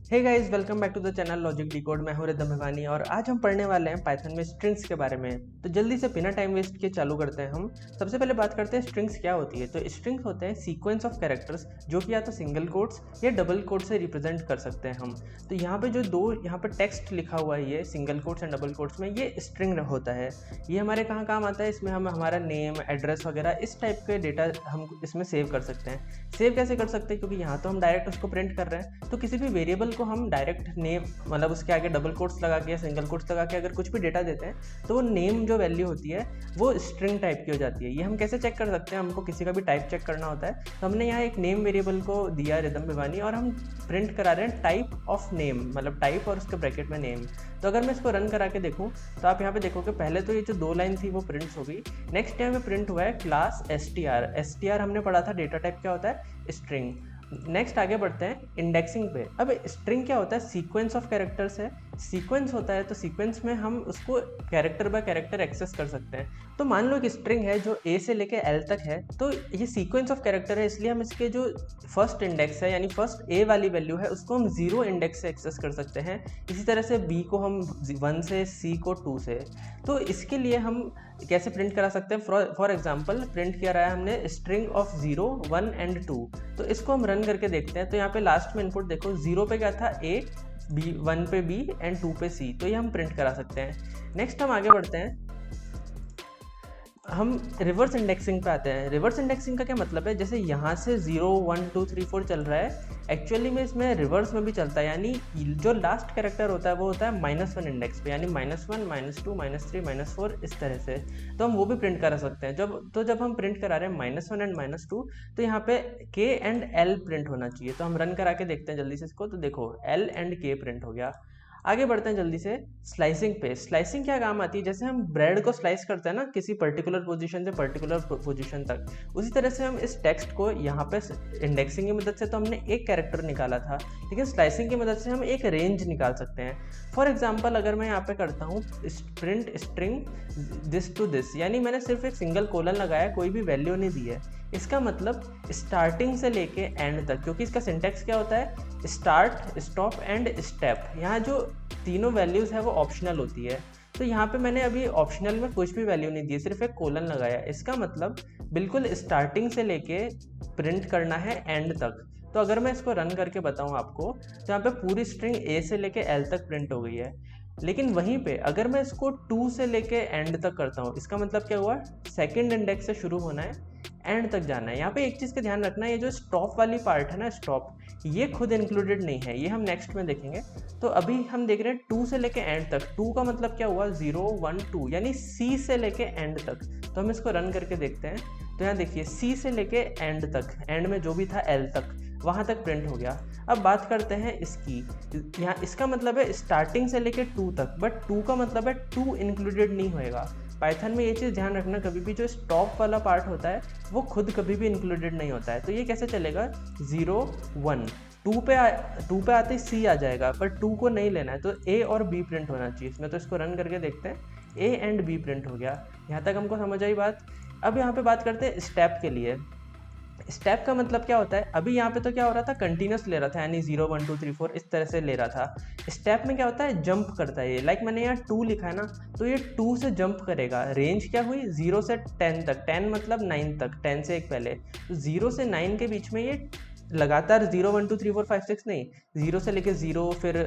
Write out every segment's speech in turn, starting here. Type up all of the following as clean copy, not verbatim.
Hey guys, welcome back to the channel Logic Decode. मैं हूं rhythm Bhiwani और आज हम पढ़ने वाले हैं पाइथन में स्ट्रिंग्स के बारे में। तो जल्दी से बिना टाइम वेस्ट किए चालू करते हैं। हम सबसे पहले बात करते हैं स्ट्रिंग्स क्या होती है। तो स्ट्रिंग्स होते हैं सीक्वेंस ऑफ कैरेक्टर्स जो कि या तो सिंगल कोट्स या डबल कोट से रिप्रेजेंट कर सकते हैं हम। तो यहाँ पे जो दो यहाँ पे टेक्स्ट लिखा हुआ है, ये single quotes and double quotes में, ये स्ट्रिंग होता है। ये हमारे कहाँ काम आता है, इसमें हम हमारा नेम, एड्रेस वगैरह इस टाइप के डेटा हम इसमें सेव कर सकते हैं। सेव कैसे कर सकते हैं, क्योंकि यहाँ तो हम डायरेक्ट उसको प्रिंट कर रहे हैं। तो किसी भी वेरिएबल को हम डायरेक्ट नेम, मतलब उसके आगे डबल कोट्स लगा के या सिंगल कोट्स लगा के अगर कुछ भी डेटा देते हैं तो वो नेम जो वैल्यू होती है वो स्ट्रिंग टाइप की हो जाती है। ये हम कैसे चेक कर सकते हैं, हमको किसी का भी टाइप चेक करना होता है तो हमने यहाँ एक नेम वेरिएबल को दिया रिदम भिवानी और हम प्रिंट करा रहे हैं टाइप ऑफ नेम, मतलब टाइप और उसके ब्रैकेट में नेम। तो अगर मैं इसको रन करा के देखूँ तो आप यहाँ पे देखोगे पहले तो ये जो दो लाइन थी वो प्रिंट हो गई। नेक्स्ट यहाँ पे प्रिंट हुआ है क्लास str हमने पढ़ा था डेटा टाइप क्या होता है, स्ट्रिंग। नेक्स्ट आगे बढ़ते हैं इंडेक्सिंग पे। अब स्ट्रिंग क्या होता है, सीक्वेंस ऑफ कैरेक्टर्स है। सीक्वेंस होता है तो सीक्वेंस में हम उसको कैरेक्टर बाय कैरेक्टर एक्सेस कर सकते हैं। तो मान लो एक स्ट्रिंग है जो ए से लेके एल तक है, तो ये सीक्वेंस ऑफ कैरेक्टर है, इसलिए हम इसके जो फर्स्ट इंडेक्स है यानी फर्स्ट ए वाली वैल्यू है उसको हम 0 इंडेक्स से एक्सेस कर सकते हैं। इसी तरह से बी को हम 1 से, सी को 2 से। तो इसके लिए हम कैसे प्रिंट करा सकते हैं, फॉर एग्जाम्पल प्रिंट किया रहा है हमने स्ट्रिंग ऑफ 0, 1 एंड 2। तो इसको हम रन करके देखते हैं। तो यहाँ पे लास्ट में इनपुट देखो, 0 पे क्या था ए, बी 1 पे बी एंड 2 पे सी। तो ये हम प्रिंट करा सकते हैं। नेक्स्ट हम आगे बढ़ते हैं, हम रिवर्स इंडेक्सिंग पे आते हैं। रिवर्स इंडेक्सिंग का क्या मतलब है, जैसे यहाँ से 0, 1, 2, 3, 4 चल रहा है, एक्चुअली में इसमें रिवर्स में भी चलता है। यानी जो लास्ट कैरेक्टर होता है वो होता है -1 इंडेक्स पे, यानी -1, -2, -3, -4 इस तरह से। तो हम वो भी प्रिंट करा सकते हैं। जब हम प्रिंट करा रहे हैं -1 एंड -2, तो यहाँ पे K एंड L प्रिंट होना चाहिए। तो हम रन करा के देखते हैं जल्दी से इसको। तो देखो L एंड K प्रिंट हो गया। आगे बढ़ते हैं जल्दी से स्लाइसिंग पे। स्लाइसिंग क्या काम आती है, जैसे हम ब्रेड को स्लाइस करते हैं ना किसी पर्टिकुलर पोजीशन से पर्टिकुलर पोजीशन तक, उसी तरह से हम इस टेक्स्ट को यहाँ पे इंडेक्सिंग की मदद से तो हमने एक कैरेक्टर निकाला था, लेकिन स्लाइसिंग की मदद से हम एक रेंज निकाल सकते हैं। फॉर एग्जाम्पल अगर मैं यहाँ पे करता हूँ print string this to this, यानी मैंने सिर्फ एक सिंगल कोलन लगाया, कोई भी वैल्यू नहीं दी है। इसका मतलब स्टार्टिंग से लेके एंड तक, क्योंकि इसका सिंटेक्स क्या होता है, स्टार्ट, स्टॉप एंड स्टेप। यहाँ जो तीनों वैल्यूज़ है वो ऑप्शनल होती है। तो यहाँ पे मैंने अभी ऑप्शनल में कुछ भी वैल्यू नहीं दी, सिर्फ एक कोलन लगाया। इसका मतलब बिल्कुल स्टार्टिंग से लेके प्रिंट करना है एंड तक। तो अगर मैं इसको रन करके बताऊँ आपको, तो यहाँ पे पूरी स्ट्रिंग ए से लेके एल तक प्रिंट हो गई है। लेकिन वहीं पे अगर मैं इसको 2 से लेके एंड तक करता हूँ, इसका मतलब क्या हुआ, सेकंड इंडेक्स से शुरू होना है, एंड तक जाना है। यहाँ पे एक चीज़ का ध्यान रखना है, ये जो स्टॉप वाली पार्ट है ना, स्टॉप, ये खुद इंक्लूडेड नहीं है, ये हम नेक्स्ट में देखेंगे। तो अभी हम देख रहे हैं 2 से लेके एंड तक। 2 का मतलब क्या हुआ, 0, 1, 2, यानी सी से लेके एंड तक। तो हम इसको रन करके देखते हैं। तो यहाँ देखिए सी से लेके एंड तक, एंड में जो भी था एल तक, वहाँ तक प्रिंट हो गया। अब बात करते हैं इसकी, यहाँ इसका मतलब है स्टार्टिंग से लेके 2 तक, बट 2 का मतलब है 2 इंक्लूडेड नहीं होएगा। पाइथन में ये चीज़ ध्यान रखना, कभी भी जो स्टॉप वाला पार्ट होता है वो खुद कभी भी इंक्लूडेड नहीं होता है। तो ये कैसे चलेगा, 0, 1, 2 पे आते ही सी आ जाएगा, पर 2 को नहीं लेना है, तो ए और बी प्रिंट होना चाहिए इसमें। तो इसको रन करके देखते हैं, ए एंड बी प्रिंट हो गया। यहाँ तक हमको समझ आई बात। अब यहाँ पे बात करते हैं स्टेप के लिए। स्टेप का मतलब क्या होता है, अभी यहाँ पे तो क्या हो रहा था, कंटिन्यूस ले रहा था, यानी 0, 1, 2, 3, 4 इस तरह से ले रहा था। स्टेप में क्या होता है, जंप करता है ये। लाइक मैंने यहाँ 2 लिखा है ना, तो ये 2 से जंप करेगा। रेंज क्या हुई, 0 से 10 तक, 10 मतलब 9 तक, 10 से एक पहले। तो 0 से 9 के बीच में ये लगातार 0, 1, 2, 3, 4, 5, 6 नहीं, 0 से लेके 0, फिर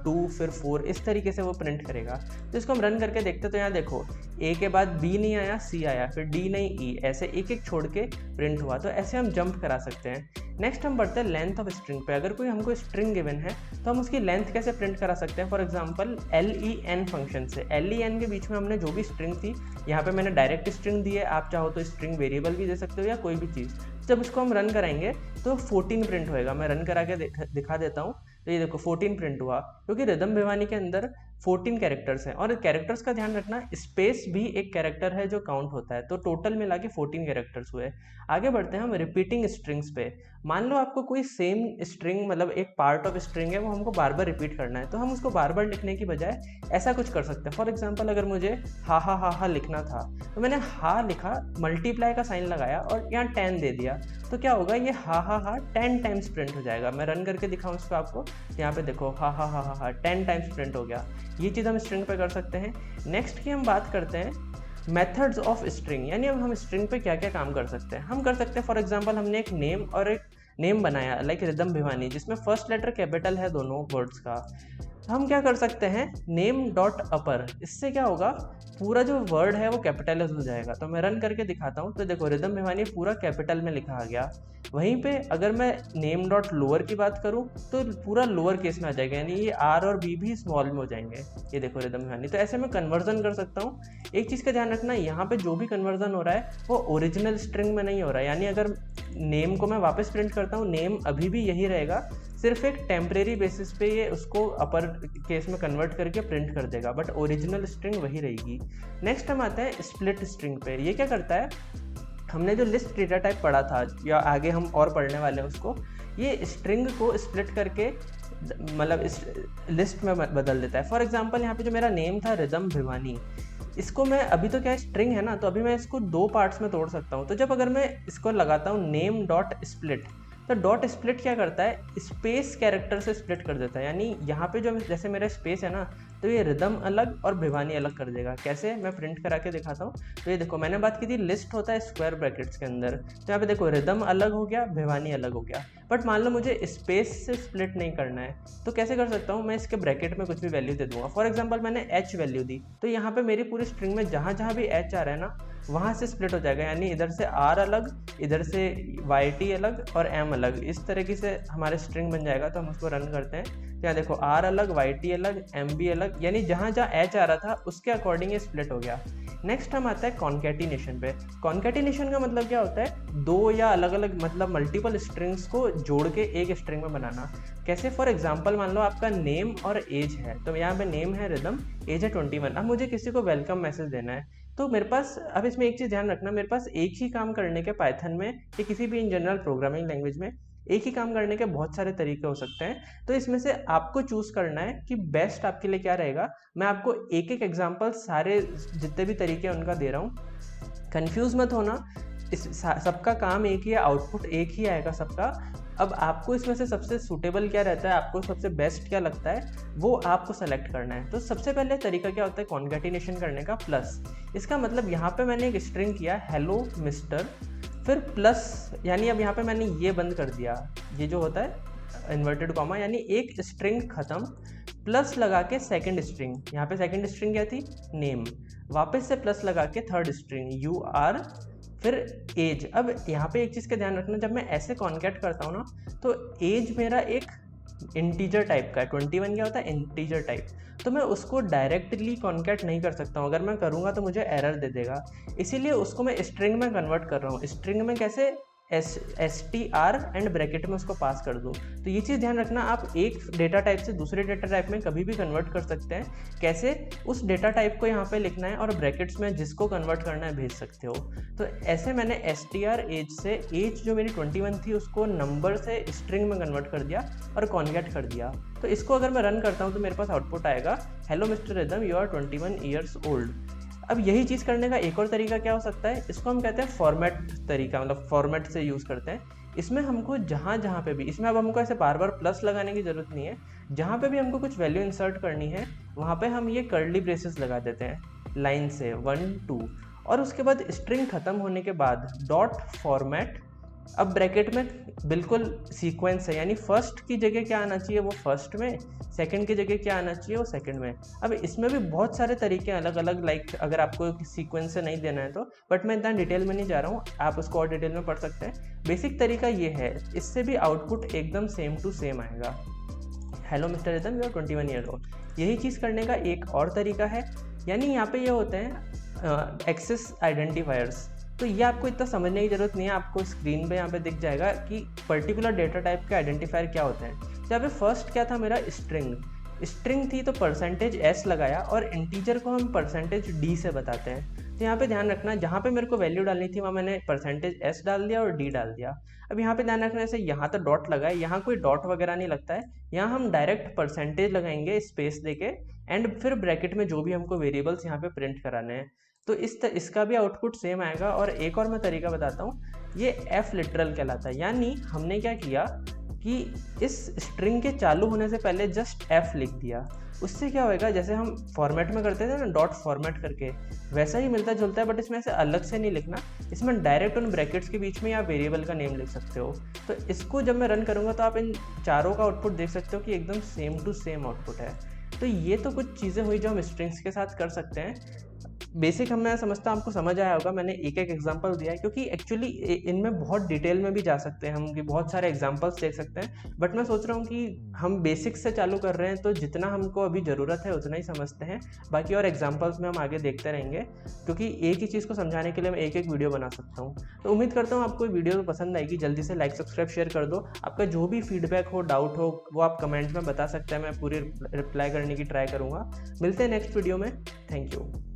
2, फिर 4, इस तरीके से वो प्रिंट करेगा। तो इसको हम रन करके देखते हैं। तो यहाँ देखो ए के बाद बी नहीं आया, सी आया, फिर डी नहीं, ई, ऐसे एक एक छोड़ के प्रिंट हुआ। तो ऐसे हम जंप करा सकते हैं। नेक्स्ट हम बढ़ते हैं लेंथ ऑफ स्ट्रिंग पे। अगर कोई हमको स्ट्रिंग गिवन है तो हम उसकी लेंथ कैसे प्रिंट करा सकते हैं। फॉर एग्जांपल len फंक्शन से, len के बीच में हमने जो भी स्ट्रिंग थी, यहाँ पे मैंने डायरेक्ट स्ट्रिंग दी है, आप चाहो तो स्ट्रिंग वेरिएबल भी दे सकते हो या कोई भी चीज़। जब इसको हम रन कराएंगे तो 14 प्रिंट होएगा। मैं रन करा के दिखा देता हूँ। तो ये देखो 14 प्रिंट हुआ, क्योंकि रिदम भिवानी के अंदर 14 कैरेक्टर्स हैं, और कैरेक्टर्स का ध्यान रखना, स्पेस भी एक कैरेक्टर है जो काउंट होता है, तो टोटल मिला के 14 कैरेक्टर्स हुए। आगे बढ़ते हैं हम रिपीटिंग स्ट्रिंग्स पे। मान लो आपको कोई सेम स्ट्रिंग, मतलब एक पार्ट ऑफ स्ट्रिंग है, वो हमको बार बार रिपीट करना है, तो हम उसको बार बार लिखने की बजाय ऐसा कुछ कर सकते हैं। फॉर एग्जाम्पल, अगर मुझे हा लिखना था, तो मैंने हा लिखा, मल्टीप्लाई का साइन लगाया और यहाँ 10 दे दिया, तो क्या होगा, ये हा 10 टाइम्स प्रिंट हो जाएगा। मैं रन करके दिखाऊँ इसको आपको, यहाँ पे देखो हा 10 टाइम्स प्रिंट हो गया। ये चीज़ हम स्ट्रिंग पे कर सकते हैं। नेक्स्ट की हम बात करते हैं मेथड्स ऑफ स्ट्रिंग, यानी अब हम स्ट्रिंग पे क्या क्या काम कर सकते हैं। हम कर सकते हैं, फॉर एग्जांपल, हमने एक नेम और एक नेम बनाया, लाइक रिदम भिवानी, जिसमें फर्स्ट लेटर कैपिटल है दोनों वर्ड्स का। हम क्या कर सकते हैं, नेम डॉट अपर, इससे क्या होगा, पूरा जो वर्ड है वो कैपिटलाइज हो जाएगा। तो मैं रन करके दिखाता हूँ, तो देखो रिदम भिवानी पूरा कैपिटल में लिखा आ गया। वहीं पे अगर मैं नेम डॉट लोअर की बात करूँ तो पूरा लोअर केस में आ जाएगा, यानी ये आर और बी भी स्मॉल में हो जाएंगे। ये देखो रिदम भिवानी। तो ऐसे मैं कन्वर्जन कर सकता हूँ। एक चीज़ का ध्यान रखना, यहाँ पे जो भी कन्वर्जन हो रहा है वो ओरिजिनल स्ट्रिंग में नहीं हो रहा है, यानी अगर नेम को मैं वापस प्रिंट करता हूँ, नेम अभी भी यही रहेगा, सिर्फ एक टेम्परेरी बेसिस पे ये उसको अपर केस में कन्वर्ट करके प्रिंट कर देगा, बट ओरिजिनल स्ट्रिंग वही रहेगी। नेक्स्ट हम आते हैं स्प्लिट स्ट्रिंग पे। ये क्या करता है, हमने जो लिस्ट डेटा टाइप पढ़ा था, या आगे हम और पढ़ने वाले हैं उसको, ये स्ट्रिंग को स्प्लिट करके मतलब इस लिस्ट में बदल देता है। फॉर एग्जांपल, यहाँ पे जो मेरा नेम था रिदम भिवानी, इसको मैं अभी तो क्या स्ट्रिंग है ना, तो अभी मैं इसको 2 पार्ट्स में तोड़ सकता हूँ। तो जब अगर मैं इसको लगाता हूँ नेम डॉट स्प्लिट, तो डॉट स्प्लिट क्या करता है, स्पेस कैरेक्टर से स्प्लिट कर देता है, यानी यहाँ पे जो जैसे मेरा स्पेस है ना, तो ये रिदम अलग और भिवानी अलग कर देगा। कैसे, मैं प्रिंट करा के दिखाता हूँ। तो ये देखो, मैंने बात की थी लिस्ट होता है स्क्वायर ब्रैकेट्स के अंदर, तो यहाँ पे देखो रिदम अलग हो गया, भिवानी अलग हो गया। बट मान लो मुझे स्पेस से स्प्लिट नहीं करना है, तो कैसे कर सकता हूँ, मैं इसके ब्रैकेट में कुछ भी वैल्यू दे दूंगा। फॉर एग्जाम्पल, मैंने एच वैल्यू दी, तो यहाँ पे मेरी पूरी स्ट्रिंग में जहाँ जहाँ भी एच आ रहा है ना, वहाँ से स्प्लिट हो जाएगा, यानी इधर से आर अलग, इधर से वाई टी अलग और एम अलग, इस तरीके से हमारे स्ट्रिंग बन जाएगा। तो हम उसको रन करते हैं, तो यहाँ देखो आर अलग, वाई टी अलग, एम बी अलग, यानी जहाँ जहाँ एच आ रहा था उसके अकॉर्डिंग ये स्प्लिट हो गया। नेक्स्ट हम आता है कॉन्कैटिनेशन पे। कॉन्कैटिनेशन का मतलब क्या होता है, 2 या अलग अलग मतलब मल्टीपल स्ट्रिंग्स को जोड़ के एक स्ट्रिंग में बनाना। कैसे, फॉर एग्जांपल, मान लो आपका नेम और एज है, तो यहाँ पे नेम है रिदम, एज है 21। अब मुझे किसी को वेलकम मैसेज देना है, तो मेरे पास, अब इसमें एक चीज़ ध्यान रखना, मेरे पास एक ही काम करने के पाइथन में या किसी भी इन जनरल प्रोग्रामिंग लैंग्वेज में एक ही काम करने के बहुत सारे तरीके हो सकते हैं। तो इसमें से आपको चूज करना है कि बेस्ट आपके लिए क्या रहेगा। मैं आपको एक एक एग्जांपल सारे जितने भी तरीके हैं उनका दे रहा हूँ, कंफ्यूज मत होना। इस सबका काम एक ही है, आउटपुट एक ही आएगा सबका। अब आपको इसमें से सबसे सूटेबल क्या रहता है, आपको सबसे बेस्ट क्या लगता है, वो आपको सेलेक्ट करना है। तो सबसे पहले तरीका क्या होता है कॉन्कैटिनेशन करने का, प्लस। इसका मतलब यहाँ पे मैंने एक स्ट्रिंग किया हेलो मिस्टर, फिर प्लस, यानी अब यहाँ पे मैंने ये बंद कर दिया, ये जो होता है इन्वर्टेड कॉमा, यानी एक स्ट्रिंग खत्म, प्लस लगा के सेकंड स्ट्रिंग, यहाँ पे सेकंड स्ट्रिंग क्या थी, नेम, वापस से प्लस लगा के थर्ड स्ट्रिंग यू आर, फिर एज। अब यहाँ पे एक चीज़ का ध्यान रखना, जब मैं ऐसे कॉन्कैट करता हूँ ना, तो एज मेरा एक इंटीजर टाइप का है, 21 क्या होता है, इंटीजर टाइप, तो मैं उसको डायरेक्टली कॉन्कैट नहीं कर सकता हूँ। अगर मैं करूँगा तो मुझे एरर दे देगा, इसीलिए उसको मैं स्ट्रिंग में कन्वर्ट कर रहा हूँ। स्ट्रिंग में कैसे, S T R and bracket में उसको पास कर दूँ। तो ये चीज़ ध्यान रखना, आप एक डेटा टाइप से दूसरे डेटा टाइप में कभी भी कन्वर्ट कर सकते हैं। कैसे, उस डेटा टाइप को यहाँ पे लिखना है और ब्रैकेट्स में जिसको कन्वर्ट करना है भेज सकते हो। तो ऐसे मैंने एस टी आर एज से, एज जो मेरी 21 थी उसको नंबर से स्ट्रिंग में कन्वर्ट कर दिया और कॉन्कैट कर दिया। तो इसको अगर मैं रन करता हूँ तो मेरे पास आउटपुट आएगा, hello mister Rhythm, you are 21 years old. अब यही चीज़ करने का एक और तरीका क्या हो सकता है, इसको हम कहते हैं फॉर्मेट तरीका, मतलब फॉर्मेट से यूज़ करते हैं। इसमें हमको जहाँ जहाँ पे भी, इसमें अब हमको ऐसे बार बार प्लस लगाने की ज़रूरत नहीं है, जहाँ पे भी हमको कुछ वैल्यू इंसर्ट करनी है वहाँ पे हम ये कर्ली ब्रेसेस लगा देते हैं लाइन से 1 2, और उसके बाद स्ट्रिंग ख़त्म होने के बाद डॉट फॉर्मेट। अब ब्रैकेट में बिल्कुल सीक्वेंस है, यानी फर्स्ट की जगह क्या आना चाहिए वो फर्स्ट में, सेकंड की जगह क्या आना चाहिए वो सेकंड में। अब इसमें भी बहुत सारे तरीके अलग अलग, लाइक अगर आपको सीक्वेंस से नहीं देना है तो, बट मैं इतना डिटेल में नहीं जा रहा हूँ, आप उसको और डिटेल में पढ़ सकते हैं। बेसिक तरीका ये है, इससे भी आउटपुट एकदम सेम टू सेम आएगा, hello mister Rhythm, you are 21 year old. यही चीज़ करने का एक और तरीका है, यानी यहाँ पे ये होते हैं एक्सेस आइडेंटिफायर्स। तो ये आपको इतना समझने की ज़रूरत नहीं है, आपको स्क्रीन पे यहाँ पे दिख जाएगा कि पर्टिकुलर डेटा टाइप के आइडेंटिफायर क्या होते हैं। तो यहाँ पे फर्स्ट क्या था मेरा, स्ट्रिंग। स्ट्रिंग थी तो परसेंटेज एस लगाया और इंटीजर को हम परसेंटेज डी से बताते हैं। तो यहाँ पे ध्यान रखना, जहाँ पे मेरे को वैल्यू डालनी थी वहाँ मैंने परसेंटेज एस डाल दिया और डी डाल दिया। अब यहाँ पे ध्यान रखना, जैसे यहाँ तो डॉट लगा है, यहाँ कोई डॉट वगैरह नहीं लगता है, यहाँ हम डायरेक्ट परसेंटेज लगाएंगे स्पेस देके एंड फिर ब्रैकेट में जो भी हमको वेरिएबल्स यहाँ पे प्रिंट कराने हैं। तो इसका भी आउटपुट सेम आएगा। और एक और मैं तरीका बताता हूँ, ये एफ लिटरल कहलाता है। यानी हमने क्या किया कि इस स्ट्रिंग के चालू होने से पहले जस्ट एफ लिख दिया। उससे क्या होएगा, जैसे हम फॉर्मेट में करते थे ना डॉट फॉर्मेट करके, वैसा ही मिलता जुलता है, बट इसमें ऐसे अलग से नहीं लिखना, इसमें डायरेक्ट उन ब्रैकेट्स के बीच में या वेरिएबल का नेम लिख सकते हो। तो इसको जब मैं रन करूँगा तो आप इन चारों का आउटपुट देख सकते हो कि एकदम सेम टू सेम आउटपुट है। तो ये तो कुछ चीज़ें हुई जो हम स्ट्रिंग्स के साथ कर सकते हैं। बेसिक मैं समझता हूँ आपको समझ आया होगा, मैंने एक एक एग्जांपल दिया है, क्योंकि एक्चुअली इनमें बहुत डिटेल में भी जा सकते हैं हम, कि बहुत सारे एग्जांपल्स देख सकते हैं। बट मैं सोच रहा हूँ कि हम बेसिक से चालू कर रहे हैं, तो जितना हमको अभी ज़रूरत है उतना ही समझते हैं, बाकी और एग्जांपल्स में हम आगे देखते रहेंगे, क्योंकि एक ही चीज़ को समझाने के लिए मैं एक एक वीडियो बना सकता हूँ। तो उम्मीद करता हूँ आपको वीडियो पसंद आएगी। जल्दी से लाइक सब्सक्राइब शेयर कर दो। आपका जो भी फीडबैक हो, डाउट हो, वो आप कमेंट में बता सकते हैं, मैं पूरी रिप्लाई करने की ट्राई करूँगा। मिलते हैं नेक्स्ट वीडियो में। Thank you.